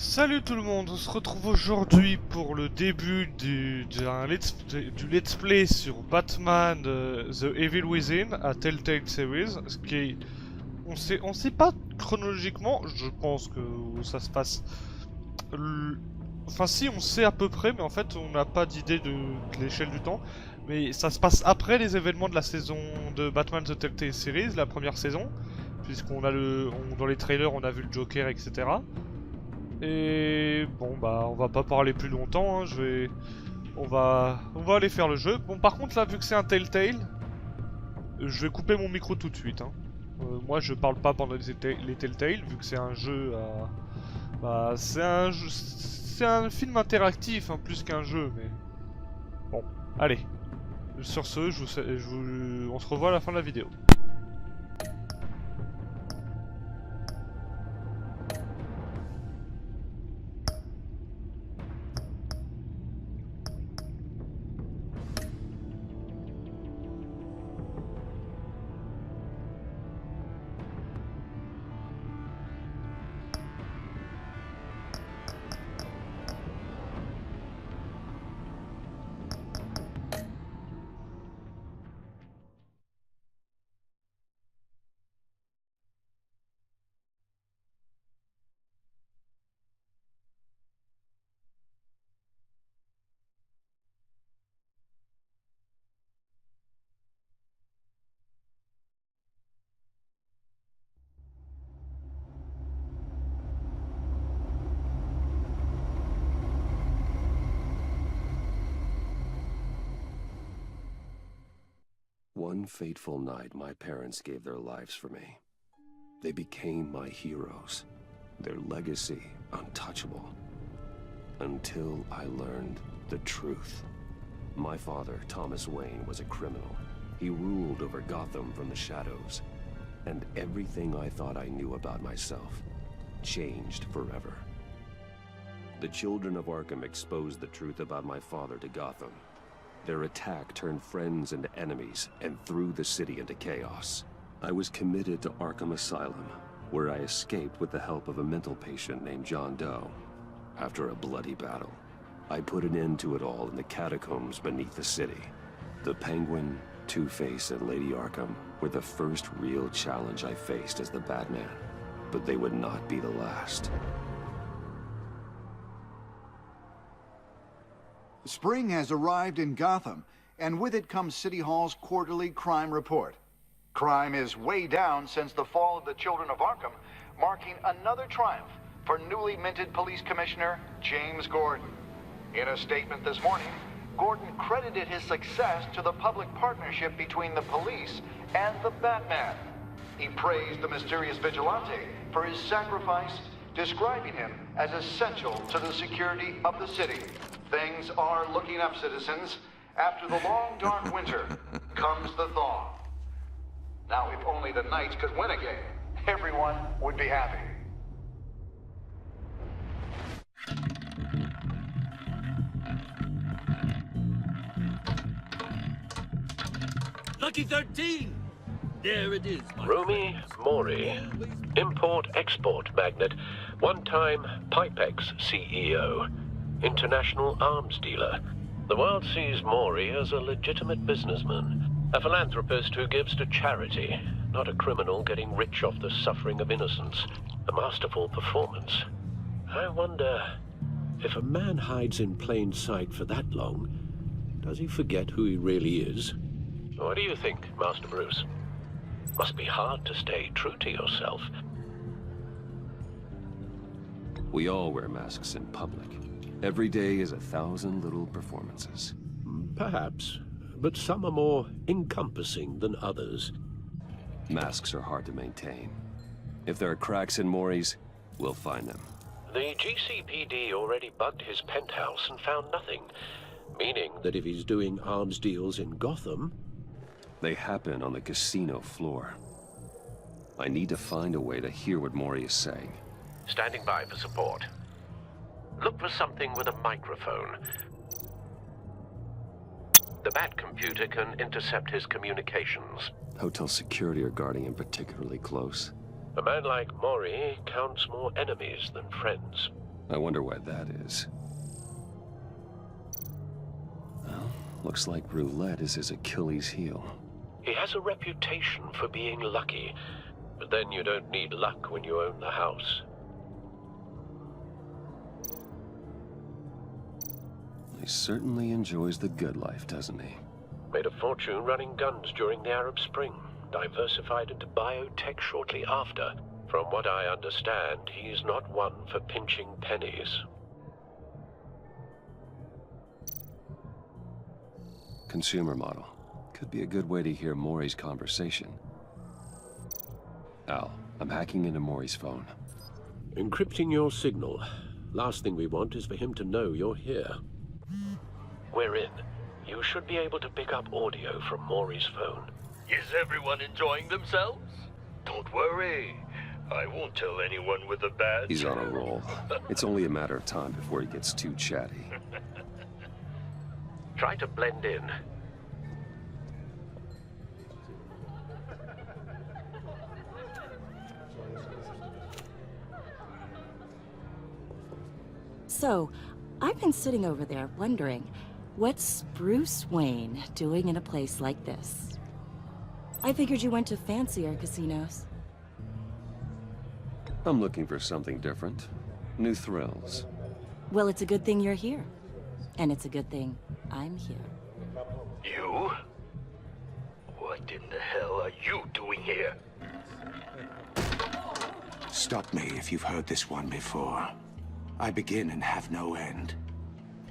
Salut tout le monde, on se retrouve aujourd'hui pour le début du let's play sur Batman The Evil Within à Telltale Series. Ce qui est... on sait pas chronologiquement, je pense que ça se passe... Enfin si, on sait à peu près, mais en fait on n'a pas d'idée de l'échelle du temps. Mais ça se passe après les événements de la saison de Batman The Telltale Series, la première saison. Puisqu'on a dans les trailers on a vu le Joker, etc. Et bon bah on va pas parler plus longtemps, hein, on va aller faire le jeu. Bon par contre là vu que c'est un Telltale, je vais couper mon micro tout de suite. Hein. Moi je parle pas pendant les Telltale vu que c'est un jeu à... Bah c'est un film interactif hein, plus qu'un jeu mais... Bon, allez. Sur ce, on se revoit à la fin de la vidéo. One fateful night, my parents gave their lives for me. They became my heroes, their legacy untouchable. Until I learned the truth. My father, Thomas Wayne, was a criminal. He ruled over Gotham from the shadows. And everything I thought I knew about myself changed forever. The children of Arkham exposed the truth about my father to Gotham. Their attack turned friends into enemies and threw the city into chaos. I was committed to Arkham Asylum, where I escaped with the help of a mental patient named John Doe. After a bloody battle, I put an end to it all in the catacombs beneath the city. The Penguin, Two-Face, and Lady Arkham were the first real challenge I faced as the Batman, but they would not be the last. Spring has arrived in Gotham, and with it comes City Hall's quarterly crime report. Crime is way down since the fall of the Children of Arkham, marking another triumph for newly minted Police Commissioner James Gordon. In a statement this morning, Gordon credited his success to the public partnership between the police and the Batman. He praised the mysterious vigilante for his sacrifice, describing him as essential to the security of the city. Things are looking up, citizens. After the long, dark winter comes the thaw. Now, if only the Knights could win again, everyone would be happy. Lucky 13! There it is. Romy Mori, import-export magnate, one-time Pipex CEO. International arms dealer. The world sees Mori as a legitimate businessman, a philanthropist who gives to charity, not a criminal getting rich off the suffering of innocence. A masterful performance. I wonder, if a man hides in plain sight for that long, does he forget who he really is? What do you think, Master Bruce? Must be hard to stay true to yourself. We all wear masks in public. Every day is 1,000 little performances. Perhaps, but some are more encompassing than others. Masks are hard to maintain. If there are cracks in Mori's, we'll find them. The GCPD already bugged his penthouse and found nothing, meaning that if he's doing arms deals in Gotham... They happen on the casino floor. I need to find a way to hear what Mori is saying. Standing by for support. Look for something with a microphone. The Bat computer can intercept his communications. Hotel security are guarding him particularly close. A man like Mori counts more enemies than friends. I wonder why that is. Well, looks like roulette is his Achilles heel. He has a reputation for being lucky, but then you don't need luck when you own the house. He certainly enjoys the good life, doesn't he? Made a fortune running guns during the Arab Spring. Diversified into biotech shortly after. From what I understand, he's not one for pinching pennies. Consumer model. Could be a good way to hear Maury's conversation. Al, I'm hacking into Maury's phone. Encrypting your signal. Last thing we want is for him to know you're here. We're in. You should be able to pick up audio from Maury's phone. Is everyone enjoying themselves? Don't worry. I won't tell anyone with a badge. He's on a roll. It's only a matter of time before he gets too chatty. Try to blend in. So, I've been sitting over there wondering, what's Bruce Wayne doing in a place like this? I figured you went to fancier casinos. I'm looking for something different. New thrills. Well, it's a good thing you're here. And it's a good thing I'm here. You? What in the hell are you doing here? Stop me if you've heard this one before. I begin and have no end.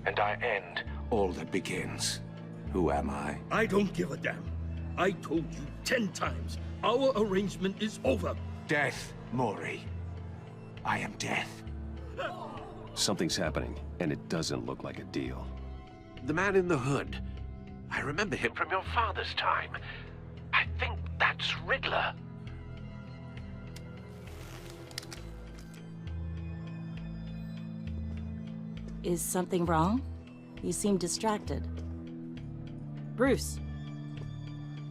And I end all that begins. Who am I? I don't give a damn. I told you 10 times. Our arrangement is over. Death, Maury. I am death. Something's happening, and it doesn't look like a deal. The man in the hood. I remember him from your father's time. I think that's Riddler. Is something wrong? You seem distracted. Bruce.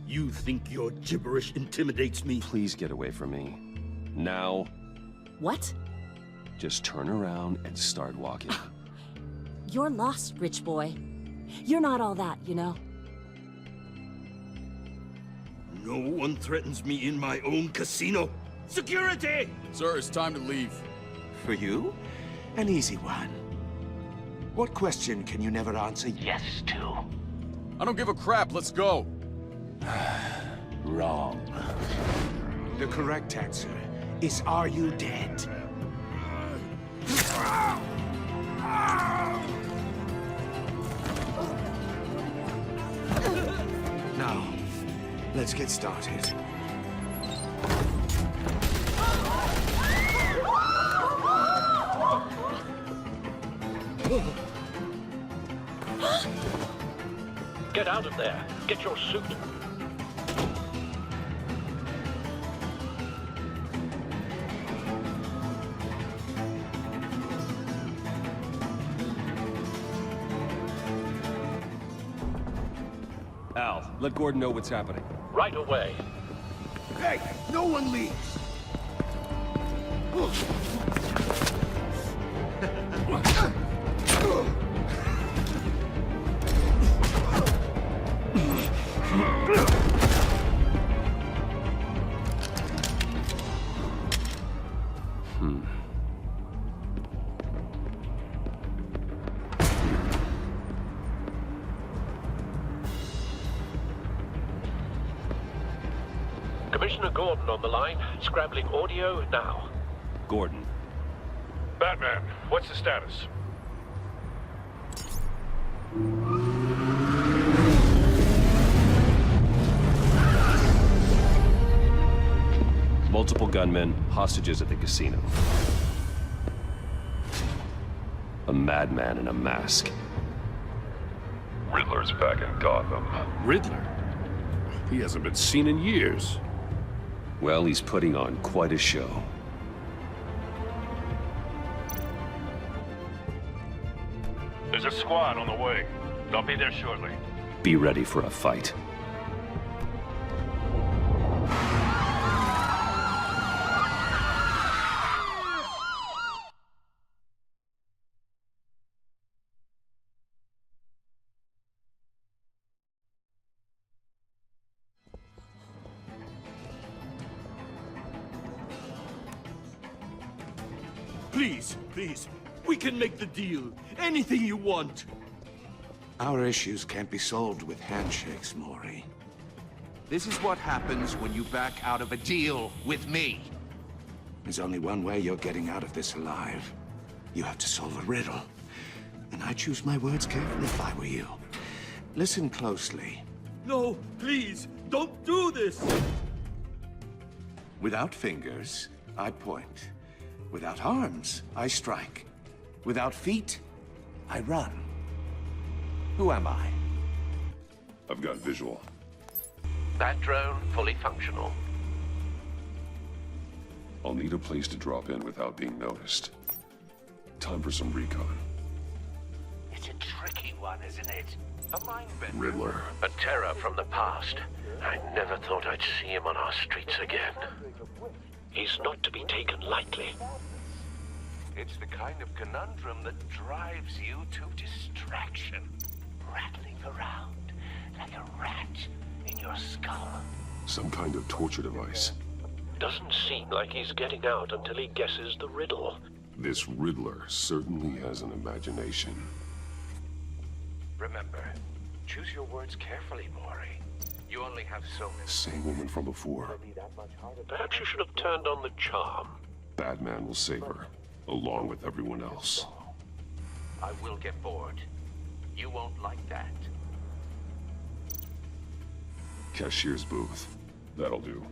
You think your gibberish intimidates me? Please get away from me. Now. What? Just turn around and start walking. You're lost, rich boy. You're not all that, you know. No one threatens me in my own casino. Security! Sir, it's time to leave. For you? An easy one. What question can you never answer yes to? I don't give a crap, let's go. Wrong. The correct answer is, are you dead? Now, let's get started. Get out of there. Get your suit. Al, let Gordon know what's happening. Right away. Hey, no one leaves! Commissioner Gordon on the line. Scrabbling audio now. Gordon. Batman, what's the status? Multiple gunmen, hostages at the casino. A madman in a mask. Riddler's back in Gotham. Riddler? He hasn't been seen in years. Well, he's putting on quite a show. There's a squad on the way. They'll be there shortly. Be ready for a fight. Please, please. We can make the deal. Anything you want. Our issues can't be solved with handshakes, Maury. This is what happens when you back out of a deal with me. There's only one way you're getting out of this alive. You have to solve a riddle. And I choose my words carefully if I were you. Listen closely. No, please, don't do this! Without fingers, I point. Without arms, I strike. Without feet, I run. Who am I? I've got visual. That drone fully functional. I'll need a place to drop in without being noticed. Time for some recon. It's a tricky one, isn't it? A mind bender. Riddler. A terror from the past. I never thought I'd see him on our streets again. He's not to be taken lightly. It's the kind of conundrum that drives you to distraction. Rattling around like a rat in your skull. Some kind of torture device. Doesn't seem like he's getting out until he guesses the riddle. This Riddler certainly has an imagination. Remember, choose your words carefully, Maury. You only have so many. Same woman from before. Perhaps you should have turned on the charm. Batman will save her, along with everyone else. I will get bored. You won't like that. Cashier's booth. That'll do.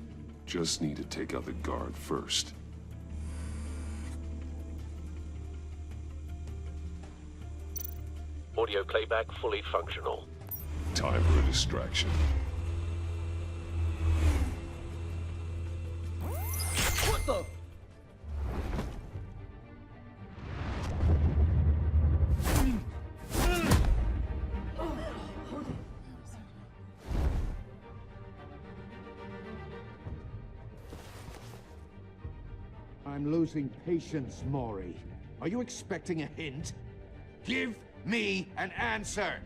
Just need to take out the guard first. Audio playback fully functional. Time for a distraction. What the? I'm losing patience, Maury. Are you expecting a hint? Give me an answer!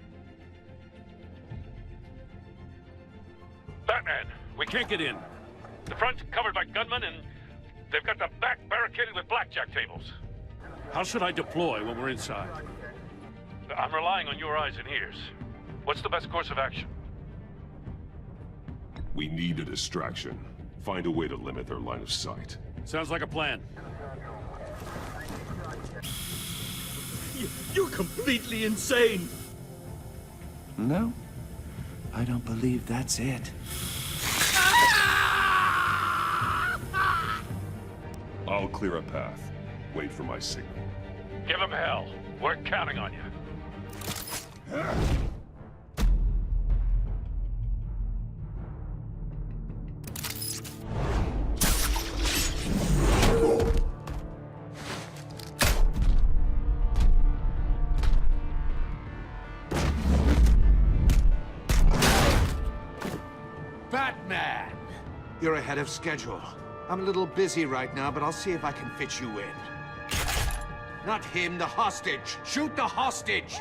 Batman, we can't get in. The front's covered by gunmen, and they've got the back barricaded with blackjack tables. How should I deploy when we're inside? I'm relying on your eyes and ears. What's the best course of action? We need a distraction. Find a way to limit their line of sight. Sounds like a plan. You're completely insane! No, I don't believe that's it. I'll clear a path. Wait for my signal. Give him hell. We're counting on you. Batman! You're ahead of schedule. I'm a little busy right now, but I'll see if I can fit you in. Not him, the hostage! Shoot the hostage!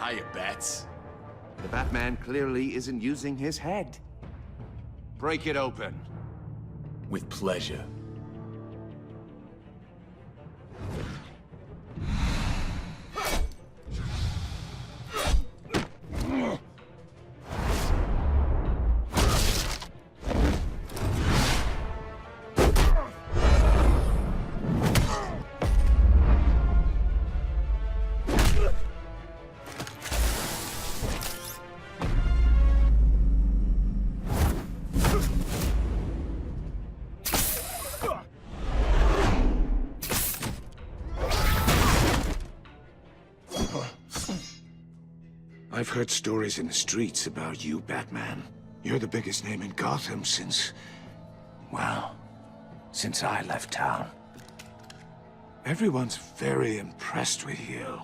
Hiya, Bats. The Batman clearly isn't using his head. Break it open. With pleasure. I've heard stories in the streets about you, Batman. You're the biggest name in Gotham since... well, since I left town. Everyone's very impressed with you.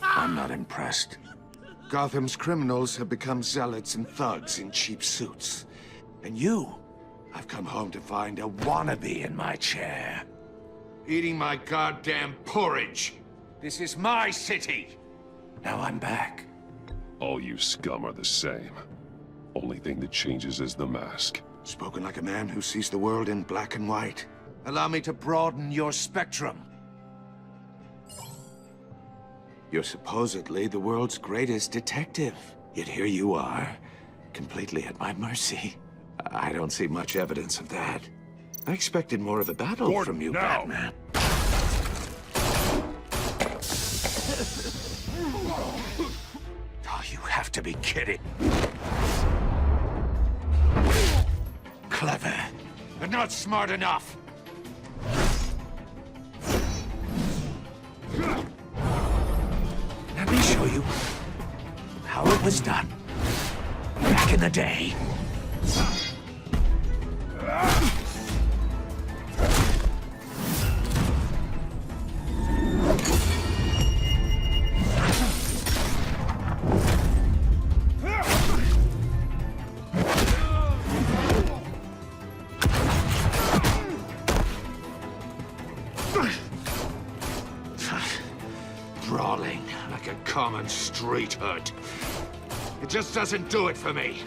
I'm not impressed. Gotham's criminals have become zealots and thugs in cheap suits. And you, I've come home to find a wannabe in my chair. Eating my goddamn porridge. This is my city. Now I'm back. All you scum are the same. Only thing that changes is the mask. Spoken like a man who sees the world in black and white. Allow me to broaden your spectrum. You're supposedly the world's greatest detective. Yet here you are, completely at my mercy. I don't see much evidence of that. I expected more of a battle from you, now. Batman. Oh, you have to be kidding. Clever, but not smart enough. Let me show you how it was done back in the day. Brawling like a common street hood. It just doesn't do it for me.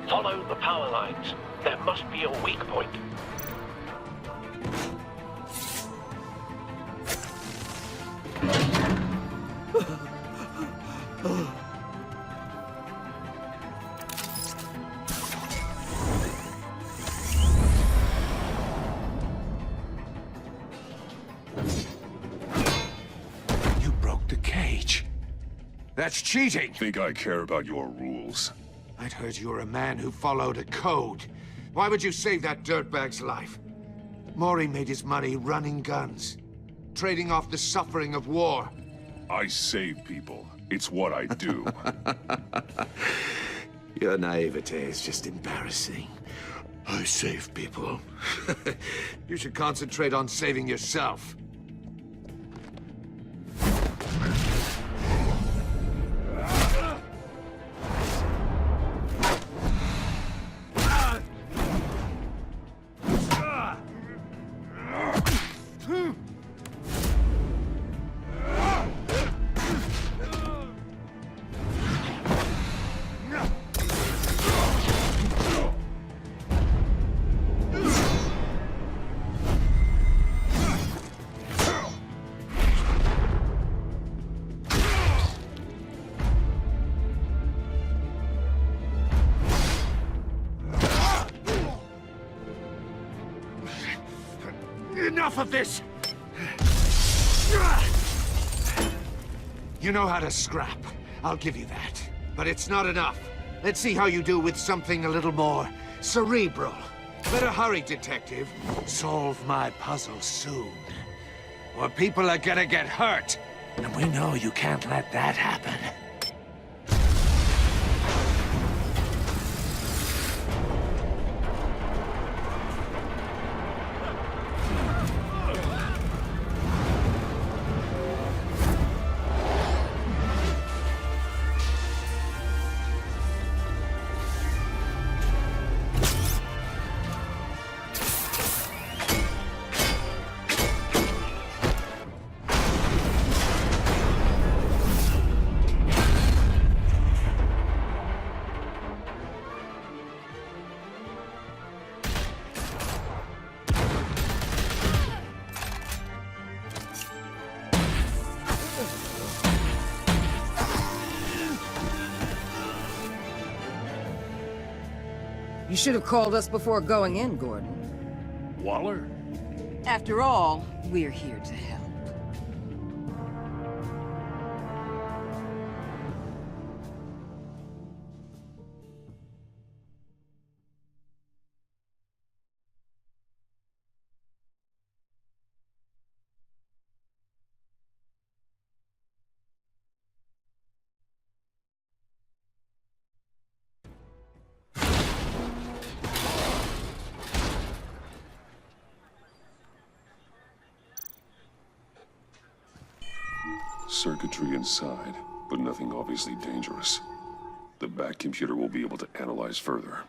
Follow the power lines. There must be a weak point. You broke the cage. That's cheating. Think I care about your rules? I'd heard you were a man who followed a code. Why would you save that dirtbag's life? Mori made his money running guns, trading off the suffering of war. I save people. It's what I do. Your naivete is just embarrassing. I save people. You should concentrate on saving yourself. Enough of this! You know how to scrap. I'll give you that. But it's not enough. Let's see how you do with something a little more cerebral. Better hurry, detective. Solve my puzzle soon. Or people are gonna get hurt. And we know you can't let that happen. You should have called us before going in, Gordon. Waller? After all, we're here to help. Circuitry inside, but nothing obviously dangerous. The back computer will be able to analyze further.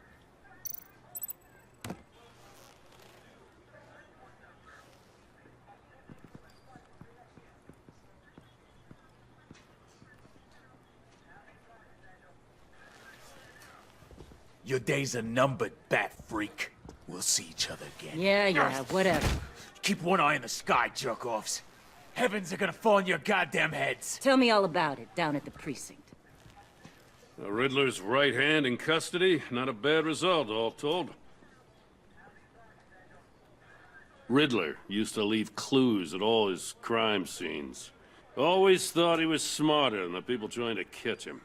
Your days are numbered, bat freak. We'll see each other again. Yeah, whatever. Keep one eye in the sky, jerk-offs. Heavens are gonna fall on your goddamn heads. Tell me all about it, down at the precinct. The Riddler's right hand in custody. Not a bad result, all told. Riddler used to leave clues at all his crime scenes. Always thought he was smarter than the people trying to catch him.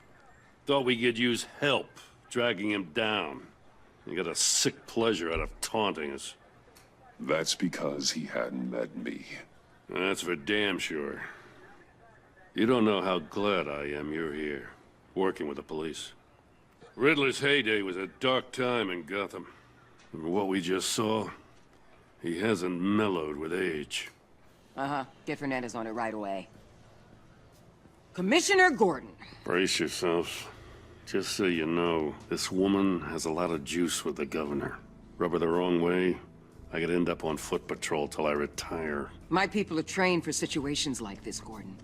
Thought we could use help dragging him down. He got a sick pleasure out of taunting us. That's because he hadn't met me. That's for damn sure. You don't know how glad I am you're here, working with the police. Riddler's heyday was a dark time in Gotham. And what we just saw, he hasn't mellowed with age. Uh-huh. Get Fernandez on it right away. Commissioner Gordon. Brace yourselves. Just so you know, this woman has a lot of juice with the governor. Rub her the wrong way, I could end up on foot patrol till I retire. My people are trained for situations like this, Gordon.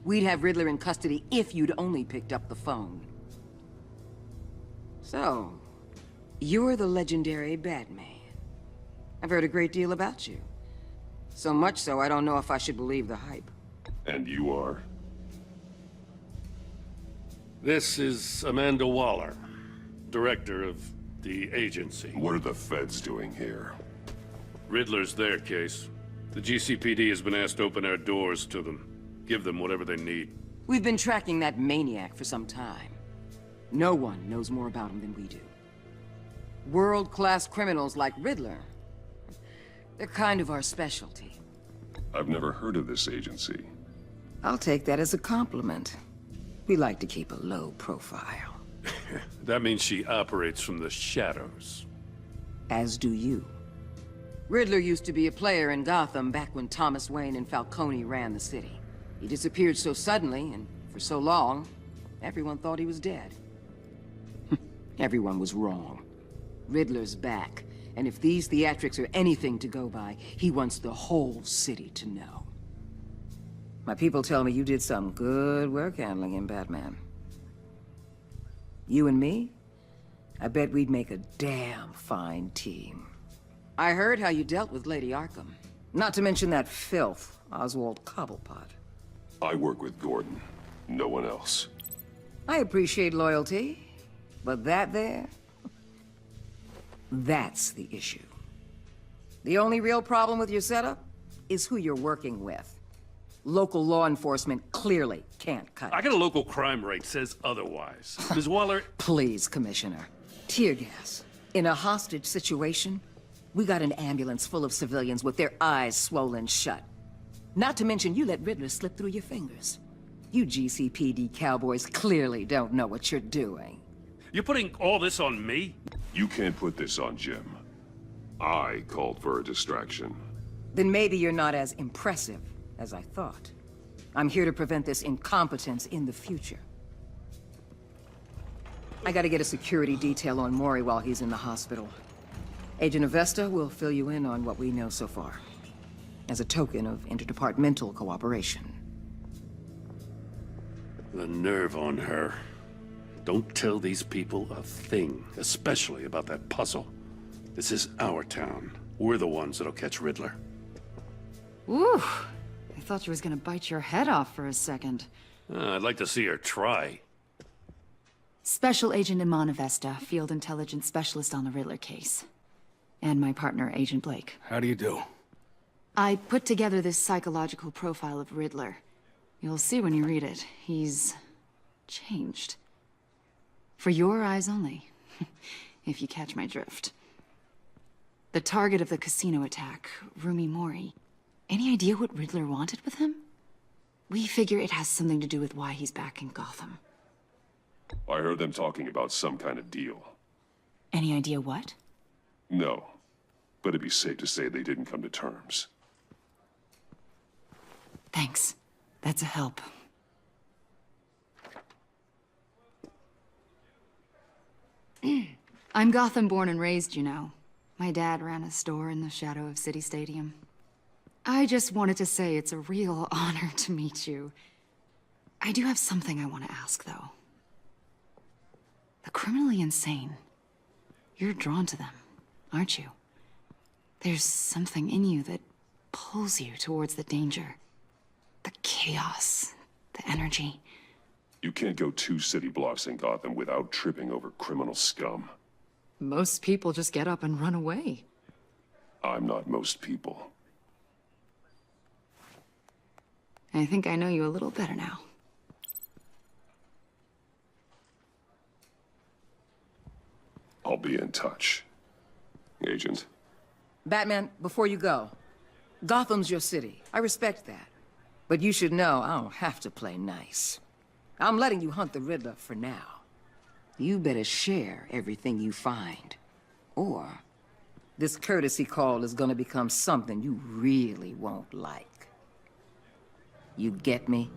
We'd have Riddler in custody if you'd only picked up the phone. So, you're the legendary Batman. I've heard a great deal about you. So much so, I don't know if I should believe the hype. And you are? This is Amanda Waller, director of the agency. What are the feds doing here? Riddler's their case. The GCPD has been asked to open our doors to them. Give them whatever they need. We've been tracking that maniac for some time. No one knows more about him than we do. World-class criminals like Riddler. They're kind of our specialty. I've never heard of this agency. I'll take that as a compliment. We like to keep a low profile. That means she operates from the shadows. As do you. Riddler used to be a player in Gotham back when Thomas Wayne and Falcone ran the city. He disappeared so suddenly, and for so long, everyone thought he was dead. Everyone was wrong. Riddler's back, and if these theatrics are anything to go by, he wants the whole city to know. My people tell me you did some good work handling him, Batman. You and me? I bet we'd make a damn fine team. I heard how you dealt with Lady Arkham. Not to mention that filth, Oswald Cobblepot. I work with Gordon. No one else. I appreciate loyalty, but that there... that's the issue. The only real problem with your setup is who you're working with. Local law enforcement clearly can't cut it. I got a local crime rate says otherwise. Ms. Waller... Please, Commissioner. Tear gas. In a hostage situation, we got an ambulance full of civilians with their eyes swollen shut. Not to mention you let Riddler slip through your fingers. You GCPD cowboys clearly don't know what you're doing. You're putting all this on me? You can't put this on Jim. I called for a distraction. Then maybe you're not as impressive as I thought. I'm here to prevent this incompetence in the future. I gotta get a security detail on Mori while he's in the hospital. Agent Avesta will fill you in on what we know so far, as a token of interdepartmental cooperation. The nerve on her. Don't tell these people a thing, especially about that puzzle. This is our town. We're the ones that'll catch Riddler. Ooh, I thought you was gonna bite your head off for a second. I'd like to see her try. Special Agent Iman Avesta, Field Intelligence Specialist on the Riddler case. And my partner, Agent Blake. How do you do? I put together this psychological profile of Riddler. You'll see when you read it. He's... changed. For your eyes only, if you catch my drift. The target of the casino attack, Rumi Mori. Any idea what Riddler wanted with him? We figure it has something to do with why he's back in Gotham. I heard them talking about some kind of deal. Any idea what? No, but it'd be safe to say they didn't come to terms. Thanks. That's a help. I'm Gotham born and raised, you know. My dad ran a store in the shadow of City Stadium. I just wanted to say it's a real honor to meet you. I do have something I want to ask, though. The criminally insane. You're drawn to them, aren't you? There's something in you that pulls you towards the danger. The chaos, the energy. You can't go 2 city blocks in Gotham without tripping over criminal scum. Most people just get up and run away. I'm not most people. I think I know you a little better now. I'll be in touch. Agent. Batman, before you go, Gotham's your city. I respect that. But you should know I don't have to play nice. I'm letting you hunt the Riddler for now. You better share everything you find. Or this courtesy call is gonna become something you really won't like. You get me?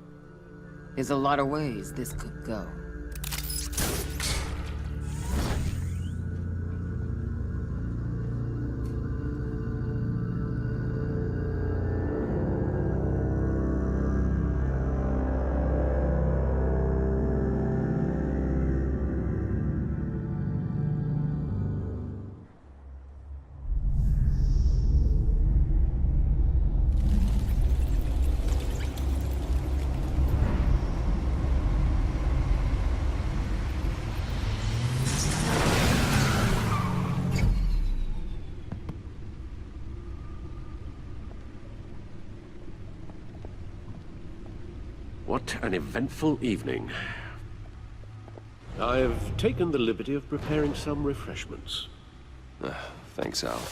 There's a lot of ways this could go. What an eventful evening. I've taken the liberty of preparing some refreshments. Thanks, Al.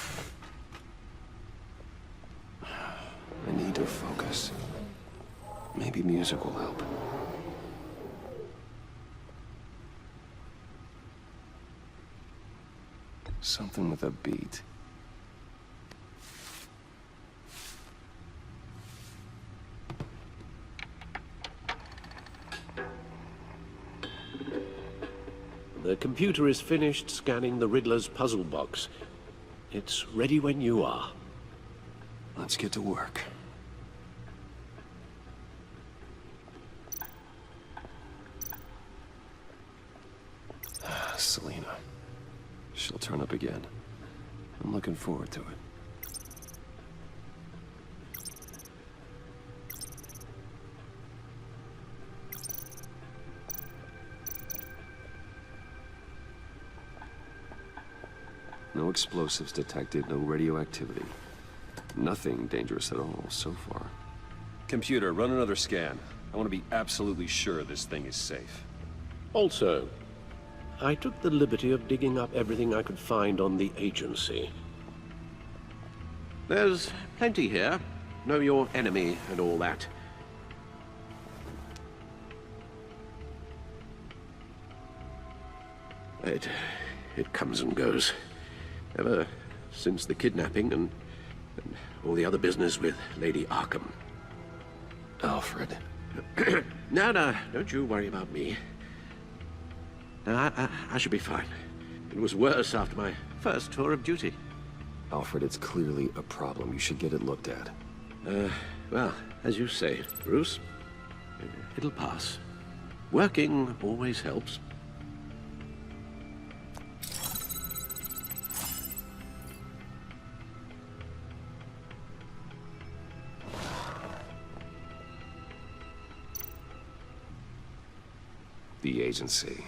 I need to focus. Maybe music will help. Something with a beat. The computer is finished scanning the Riddler's puzzle box. It's ready when you are. Let's get to work. Selina. She'll turn up again. I'm looking forward to it. No explosives detected, no radioactivity. Nothing dangerous at all so far. Computer, run another scan. I want to be absolutely sure this thing is safe. Also, I took the liberty of digging up everything I could find on the agency. There's plenty here. Know your enemy and all that. It comes and goes. Ever since the kidnapping and all the other business with Lady Arkham. Alfred. No, don't you worry about me. No, I should be fine. It was worse after my first tour of duty. Alfred, it's clearly a problem. You should get it looked at. Well, as you say, Bruce, it'll pass. Working always helps. The agency.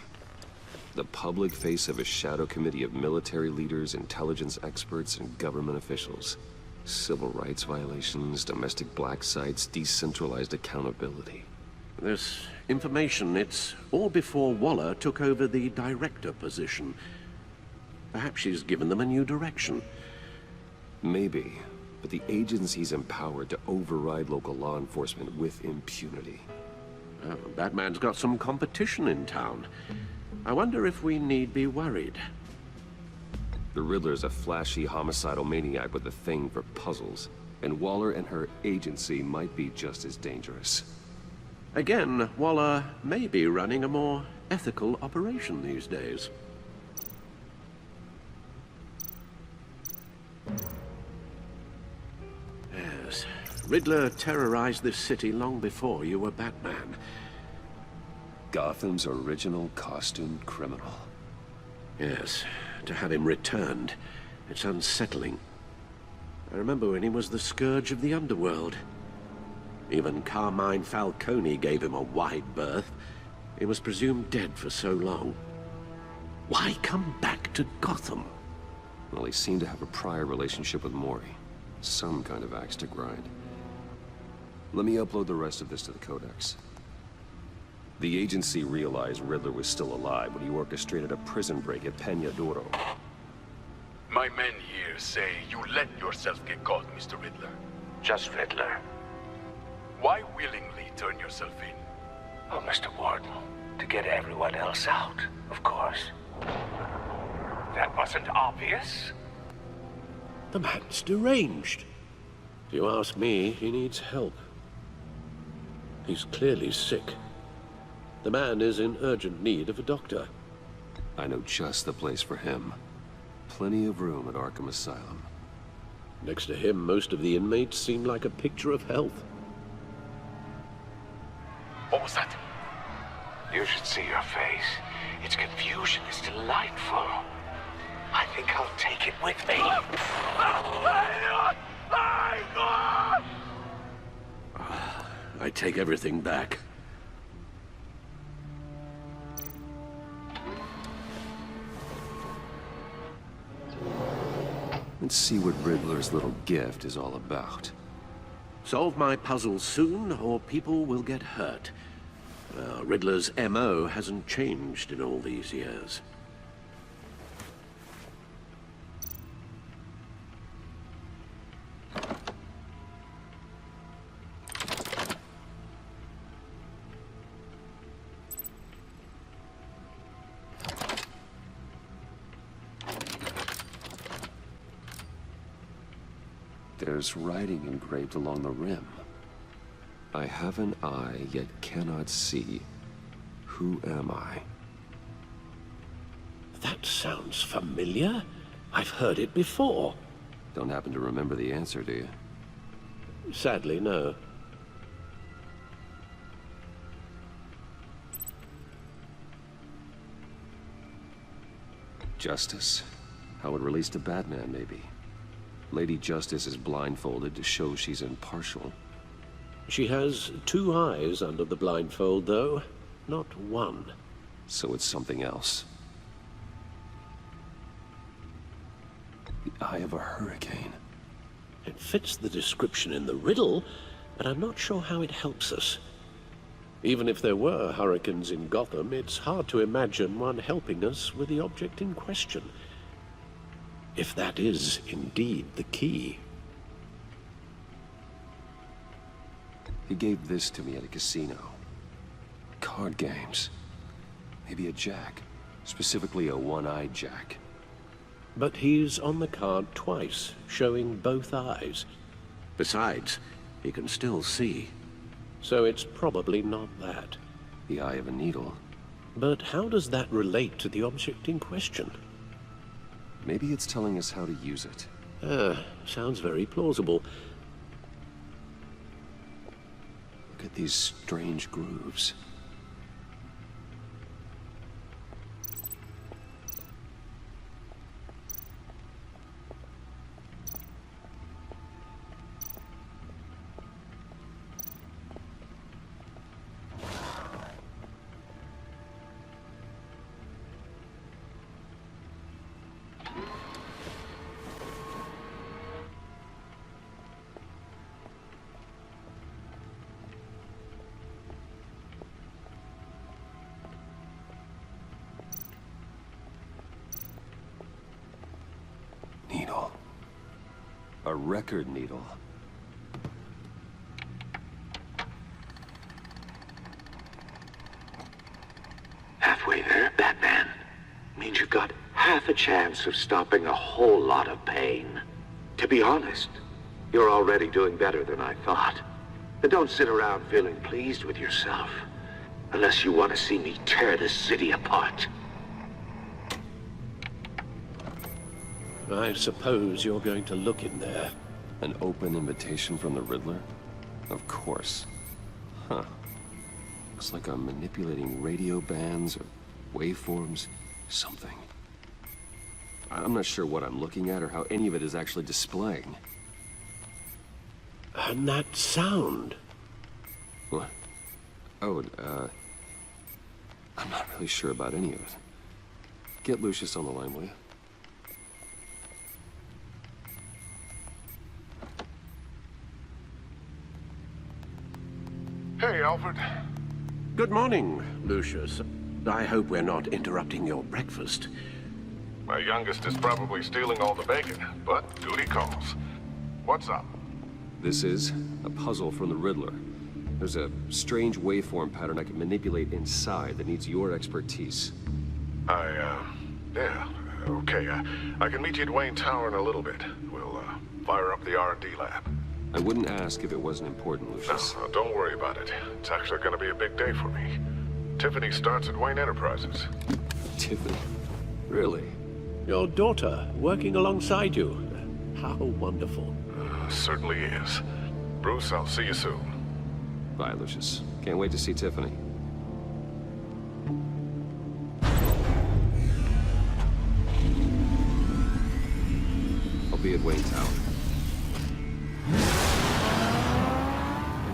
The public face of a shadow committee of military leaders, intelligence experts, and government officials. Civil rights violations, domestic black sites, decentralized accountability. This information, it's all before Waller took over the director position. Perhaps she's given them a new direction. Maybe, but the agency's empowered to override local law enforcement with impunity. Oh, Batman's got some competition in town. I wonder if we need be worried. The Riddler's a flashy, homicidal maniac with a thing for puzzles. And Waller and her agency might be just as dangerous. Again, Waller may be running a more ethical operation these days. Riddler terrorized this city long before you were Batman. Gotham's original costumed criminal. Yes, to have him returned, it's unsettling. I remember when he was the scourge of the underworld. Even Carmine Falcone gave him a wide berth. He was presumed dead for so long. Why come back to Gotham? Well, he seemed to have a prior relationship with Mori. Some kind of axe to grind. Let me upload the rest of this to the Codex. The agency realized Riddler was still alive when he orchestrated a prison break at Peña Duro. My men here say you let yourself get caught, Mr. Riddler. Just Riddler. Why willingly turn yourself in? Oh, Mr. Warden, to get everyone else out, of course. That wasn't obvious. The man's deranged. If you ask me, he needs help. He's clearly sick. The man is in urgent need of a doctor. I know just the place for him. Plenty of room at Arkham Asylum. Next to him, most of the inmates seem like a picture of health. What was that? You should see your face. Its confusion is delightful. I think I'll take it with me. I take everything back. Let's see what Riddler's little gift is all about. Solve my puzzle soon, or people will get hurt. Riddler's MO hasn't changed in all these years. There's writing engraved along the rim. I have an eye, yet cannot see. Who am I? That sounds familiar. I've heard it before. Don't happen to remember the answer, do you? Sadly, no. Justice. How it relates to Batman, maybe. Lady Justice is blindfolded to show she's impartial. She has 2 eyes under the blindfold, though, not 1. So it's something else. The eye of a hurricane. It fits the description in the riddle, but I'm not sure how it helps us. Even if there were hurricanes in Gotham, it's hard to imagine one helping us with the object in question. If that is indeed the key. He gave this to me at a casino. Card games. Maybe a jack. Specifically a one-eyed jack. But he's on the card twice, showing both eyes. Besides, he can still see. So it's probably not that. The eye of a needle. But how does that relate to the object in question? Maybe it's telling us how to use it. Sounds very plausible. Look at these strange grooves. Needle. A record needle. Halfway there, Batman. Means you've got half a chance of stopping a whole lot of pain. To be honest, you're already doing better than I thought. But don't sit around feeling pleased with yourself. Unless you want to see me tear this city apart. I suppose you're going to look in there. An open invitation from the Riddler? Of course. Huh. Looks like I'm manipulating radio bands or waveforms, something. I'm not sure what I'm looking at or how any of it is actually displaying. And that sound. What? Oh, I'm not really sure about any of it. Get Lucius on the line, will you? Hey, Alfred. Good morning, Lucius. I hope we're not interrupting your breakfast. My youngest is probably stealing all the bacon, but duty calls. What's up? This is a puzzle from the Riddler. There's a strange waveform pattern I can manipulate inside that needs your expertise. Yeah, okay. I can meet you at Wayne Tower in a little bit. We'll, fire up the R&D lab. I wouldn't ask if it wasn't important, Lucius. No, don't worry about it. It's actually gonna be a big day for me. Tiffany starts at Wayne Enterprises. Tiffany? Really? Your daughter, working alongside you. How wonderful. Certainly is. Bruce, I'll see you soon. Bye, Lucius. Can't wait to see Tiffany. I'll be at Wayne Tower.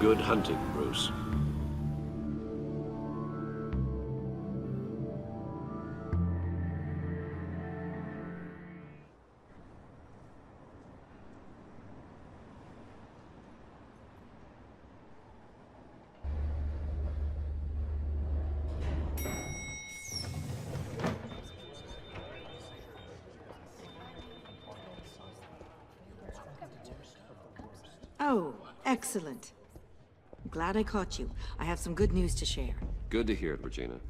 Good hunting, Bruce. Oh, excellent. I'm glad I caught you. I have some good news to share. Good to hear it, Regina.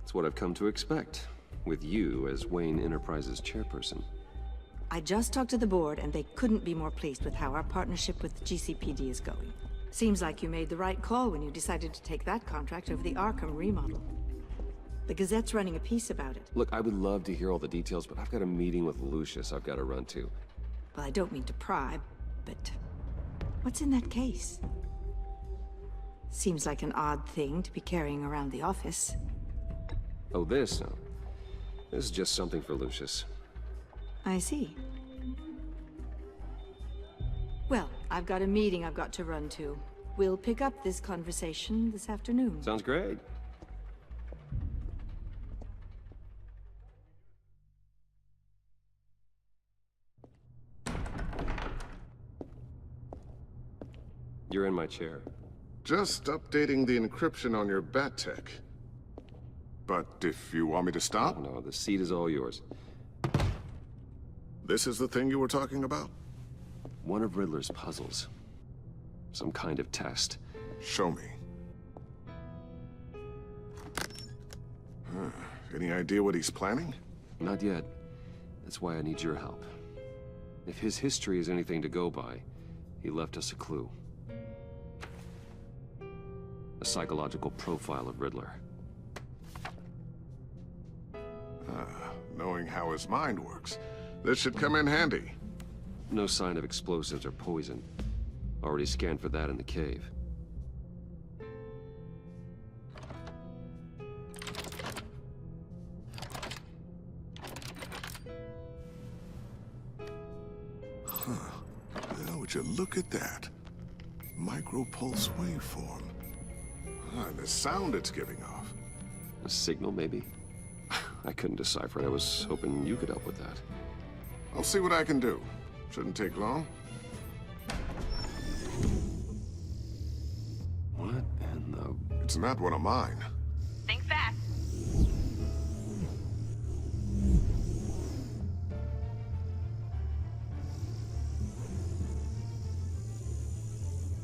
It's what I've come to expect, with you as Wayne Enterprises chairperson. I just talked to the board, and they couldn't be more pleased with how our partnership with GCPD is going. Seems like you made the right call when you decided to take that contract over the Arkham remodel. The Gazette's running a piece about it. Look, I would love to hear all the details, but I've got a meeting with Lucius I've got to run to. Well, I don't mean to pry, but what's in that case? Seems like an odd thing to be carrying around the office. Oh, this? No. This is just something for Lucius. I see. Well, I've got a meeting I've got to run to. We'll pick up this conversation this afternoon. Sounds great. You're in my chair. Just updating the encryption on your bat tech. But if you want me to stop? No, the seat is all yours. This is the thing you were talking about? One of Riddler's puzzles. Some kind of test. Show me. Any idea what he's planning? Not yet. That's why I need your help. If his history is anything to go by, he left us a clue. A psychological profile of Riddler. Knowing how his mind works, this should come in handy. No sign of explosives or poison. Already scanned for that in the cave. Now, would you look at that? Micropulse waveform. And the sound it's giving off. A signal, maybe? I couldn't decipher it. I was hoping you could help with that. I'll see what I can do. Shouldn't take long. What in the... It's not one of mine. Think fast.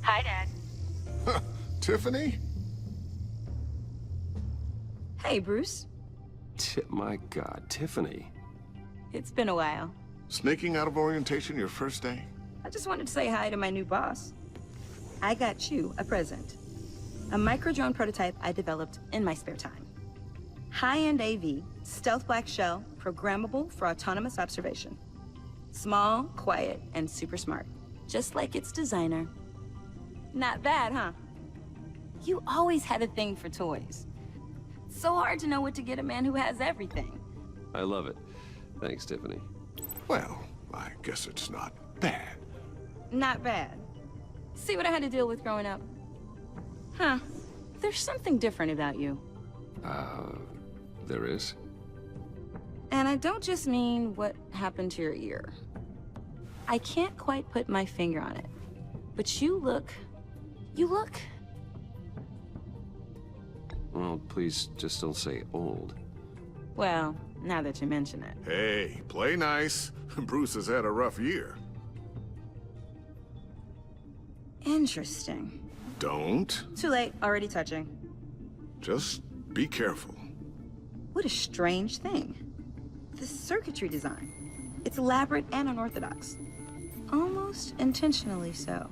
Hi, Dad. Tiffany? Hey, Bruce. My God, Tiffany. It's been a while. Sneaking out of orientation your first day? I just wanted to say hi to my new boss. I got you a present. A micro-drone prototype I developed in my spare time. High-end AV, stealth black shell, programmable for autonomous observation. Small, quiet, and super smart. Just like its designer. Not bad, huh? You always had a thing for toys. So hard to know what to get a man who has everything. I love it. Thanks, Tiffany. Well, I guess it's not bad. Not bad. See what I had to deal with growing up? Huh. There's something different about you. There is? And I don't just mean what happened to your ear. I can't quite put my finger on it. But you look... Well, please just don't say old. Well, now that you mention it. Hey, play nice. Bruce has had a rough year. Interesting. Don't. Too late, already touching. Just be careful. What a strange thing. The circuitry design. It's elaborate and unorthodox. Almost intentionally so.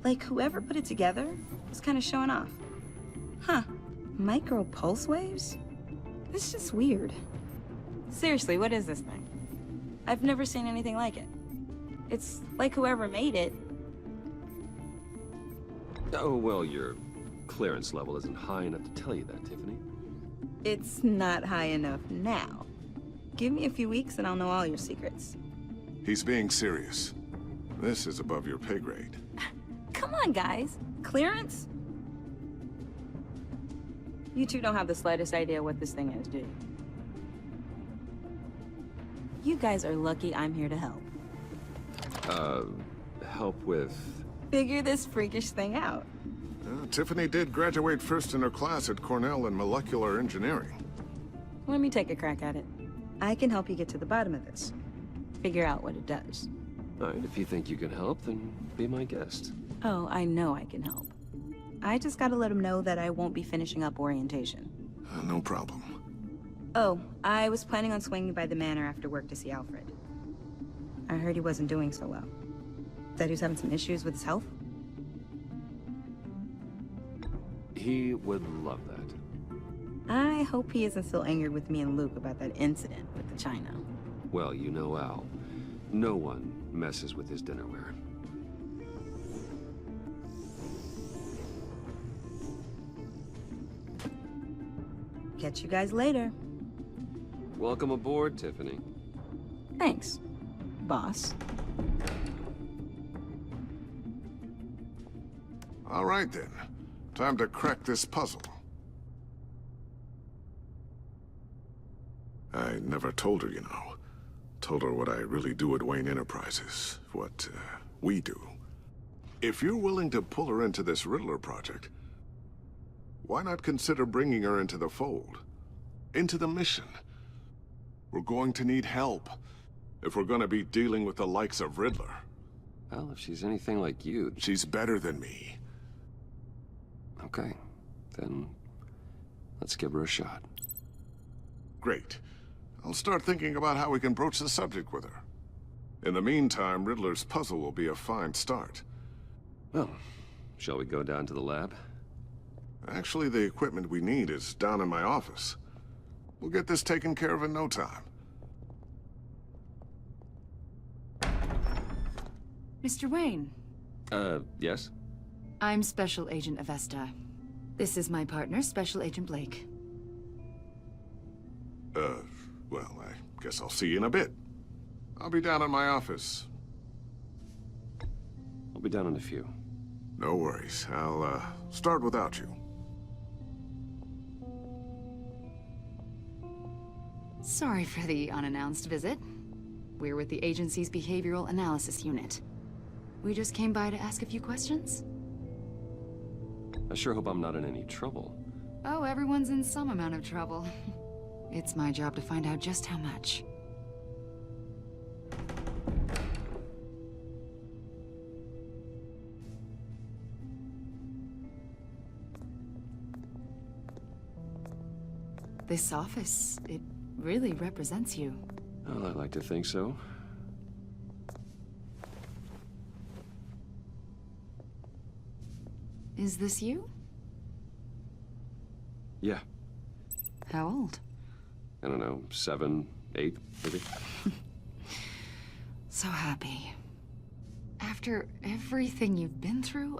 Like whoever put it together was kind of showing off. Huh. Micro pulse waves? It's just weird. Seriously, what is this thing? I've never seen anything like it. It's like whoever made it. Oh, well, your clearance level isn't high enough to tell you that, Tiffany. It's not high enough now. Give me a few weeks and I'll know all your secrets. He's being serious. This is above your pay grade. Come on, guys. Clearance? You two don't have the slightest idea what this thing is, do you? You guys are lucky I'm here to help. Help with... Figure this freakish thing out. Tiffany did graduate first in her class at Cornell in molecular engineering. Let me take a crack at it. I can help you get to the bottom of this. Figure out what it does. All right, if you think you can help, then be my guest. Oh, I know I can help. I just gotta let him know that I won't be finishing up orientation. No problem. Oh, I was planning on swinging by the manor after work to see Alfred. I heard he wasn't doing so well. Said he was having some issues with his health? He would love that. I hope he isn't still angered with me and Luke about that incident with the china. Well, you know Al. No one messes with his dinnerware. Catch you guys later. Welcome aboard, Tiffany. Thanks, boss. All right, then. Time to crack this puzzle. I never told her, you know. Told her what I really do at Wayne Enterprises. What, we do. If you're willing to pull her into this Riddler project, why not consider bringing her into the fold? Into the mission? We're going to need help if we're going to be dealing with the likes of Riddler. Well, if she's anything like you... She's better than me. Okay, then let's give her a shot. Great. I'll start thinking about how we can broach the subject with her. In the meantime, Riddler's puzzle will be a fine start. Well, shall we go down to the lab? Actually, the equipment we need is down in my office. We'll get this taken care of in no time. Mr. Wayne. Yes? I'm Special Agent Avesta. This is my partner, Special Agent Blake. Well, I guess I'll see you in a bit. I'll be down in my office. I'll be down in a few. No worries. I'll, start without you. Sorry for the unannounced visit. We're with the agency's Behavioral Analysis Unit. We just came by to ask a few questions. I sure hope I'm not in any trouble. Oh, everyone's in some amount of trouble. It's my job to find out just how much. This office, it really represents you. Well, I like to think so. Is this you? Yeah. How old? I don't know, 7, 8, maybe? So happy. After everything you've been through,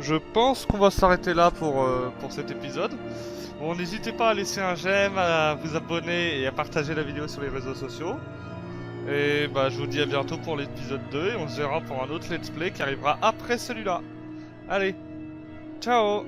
je pense qu'on va s'arrêter là pour cet épisode. Bon, n'hésitez pas à laisser un j'aime, à vous abonner et à partager la vidéo sur les réseaux sociaux. Et bah je vous dis à bientôt pour l'épisode 2 et on se verra pour un autre let's play qui arrivera après celui-là. Allez, ciao!